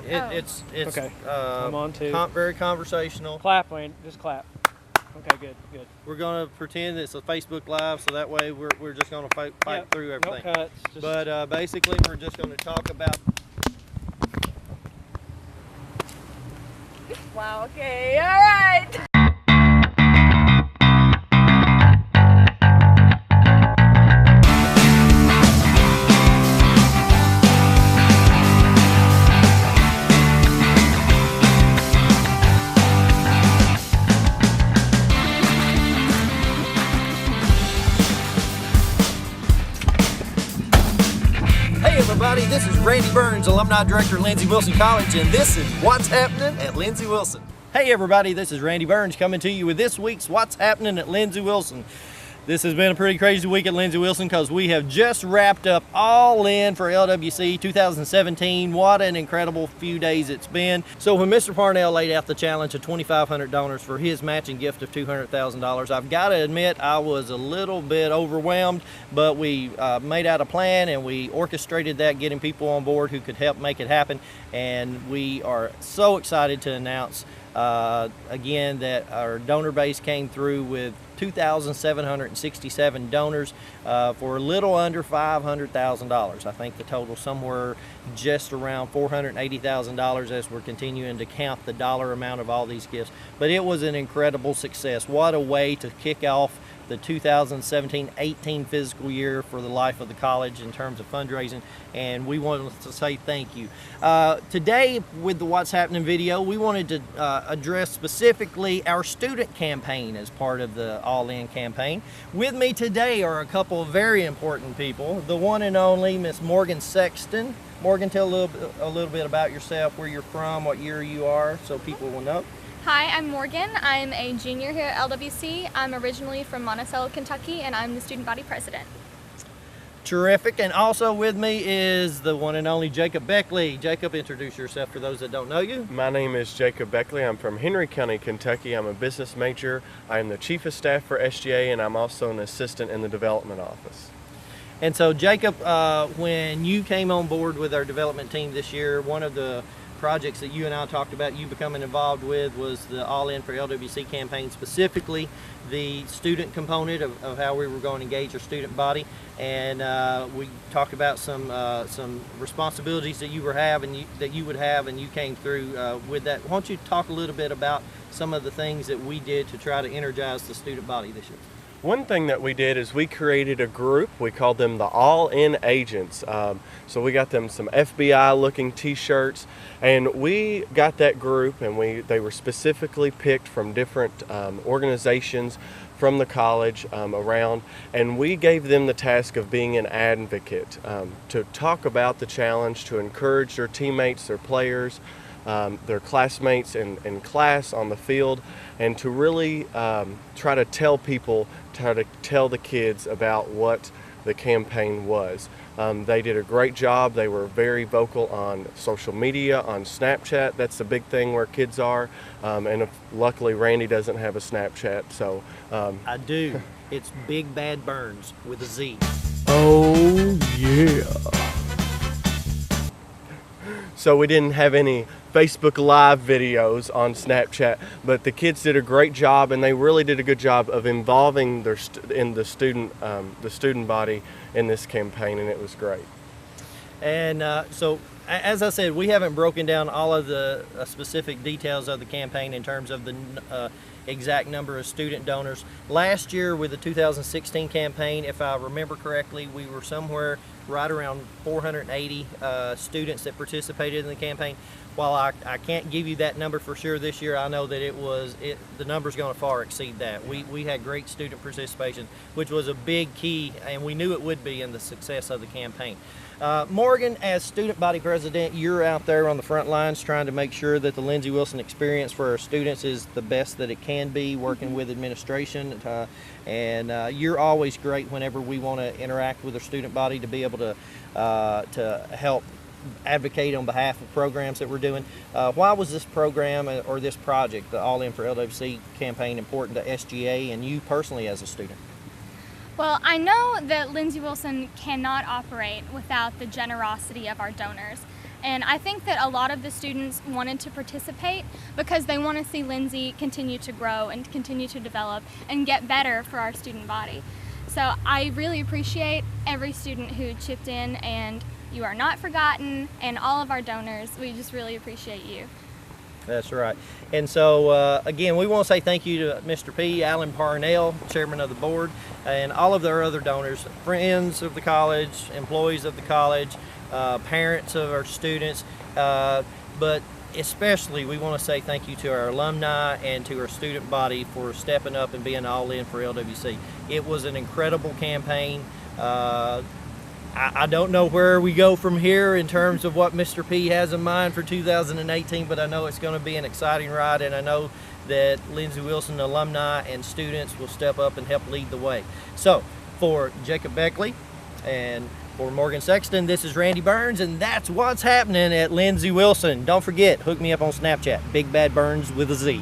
It's Okay. I'm on too. very conversational. Clap, Wayne. Just clap. Okay, good. We're gonna pretend it's a Facebook Live, so that way we're just gonna fight through everything. No cuts. But basically, we're just gonna talk about. Wow, okay, all right. Hey everybody, this is Randy Burns, Alumni Director at Lindsey Wilson College, and this is What's Happening at Lindsey Wilson. Hey everybody, this is Randy Burns coming to you with this week's What's Happening at Lindsey Wilson. This has been a pretty crazy week at Lindsey Wilson because we have just wrapped up All In for LWC 2017. What an incredible few days it's been. So when Mr. Parnell laid out the challenge of 2,500 donors for his matching gift of $200,000, I've got to admit I was a little bit overwhelmed, but we made out a plan and we orchestrated that, getting people on board who could help make it happen. And we are so excited to announce again that our donor base came through with 2,767 donors for a little under $500,000. I think the total somewhere just around $480,000 as we're continuing to count the dollar amount of all these gifts. But it was an incredible success. What a way to kick off the 2017-18 fiscal year for the life of the college in terms of fundraising, and we wanted to say thank you. Today with the What's Happening video, we wanted to address specifically our student campaign as part of the All In campaign. With me today are a couple of very important people. The one and only Miss Morgan Sexton. Morgan, tell a little bit about yourself, where you're from, what year you are, so people will know. Hi, I'm Morgan. I'm a junior here at LWC. I'm originally from Monticello, Kentucky, and I'm the student body president. Terrific. And also with me is the one and only Jacob Beckley. Jacob, introduce yourself for those that don't know you. My name is Jacob Beckley. I'm from Henry County, Kentucky. I'm a business major. I am the chief of staff for SGA, and I'm also an assistant in the development office. And so Jacob, when you came on board with our development team this year, one of the projects that you and I talked about you becoming involved with was the All In for LWC campaign, specifically the student component of how we were going to engage our student body. And we talked about some responsibilities that you would have and you came through with that. Why don't you talk a little bit about some of the things that we did to try to energize the student body this year? One thing that we did is we created a group. We called them the All In Agents. So we got them some FBI looking t-shirts, and we got that group, and they were specifically picked from different organizations from the college around, and we gave them the task of being an advocate to talk about the challenge, to encourage their teammates, their players, their classmates in class, on the field, and to really try to tell the kids about what the campaign was. They did a great job. They were very vocal on social media, on Snapchat. That's the big thing where kids are. And luckily Randy doesn't have a Snapchat, so. I do. It's Big Bad Burns with a Z. Oh yeah. So we didn't have any Facebook Live videos on Snapchat, but the kids did a great job, and they really did a good job of involving the student body in this campaign, and it was great. And so, as I said, we haven't broken down all of the specific details of the campaign in terms of the exact number of student donors. Last year with the 2016 campaign, if I remember correctly, we were somewhere right around 480 students that participated in the campaign. While I can't give you that number for sure this year, I know that the number's going to far exceed that. We had great student participation, which was a big key, and we knew it would be in the success of the campaign. Morgan, as student body president, you're out there on the front lines trying to make sure that the Lindsey Wilson experience for our students is the best that it can be, working with administration, and you're always great whenever we want to interact with our student body to be able to help advocate on behalf of programs that we're doing. Why was this program or this project, the All In for LWC campaign, important to SGA and you personally as a student? Well, I know that Lindsey Wilson cannot operate without the generosity of our donors. And I think that a lot of the students wanted to participate because they want to see Lindsey continue to grow and continue to develop and get better for our student body. So I really appreciate every student who chipped in, and you are not forgotten, and all of our donors. We just really appreciate you. That's right. And so, again, we want to say thank you to Mr. P. Alan Parnell, chairman of the board, and all of their other donors, friends of the college, employees of the college, parents of our students, but especially we want to say thank you to our alumni and to our student body for stepping up and being all in for LWC. It was an incredible campaign. I don't know where we go from here in terms of what Mr. P has in mind for 2018, but I know it's going to be an exciting ride, and I know that Lindsey Wilson alumni and students will step up and help lead the way. So, for Jacob Beckley and for Morgan Sexton, this is Randy Burns, and that's what's happening at Lindsey Wilson. Don't forget, hook me up on Snapchat, Big Bad Burns with a Z.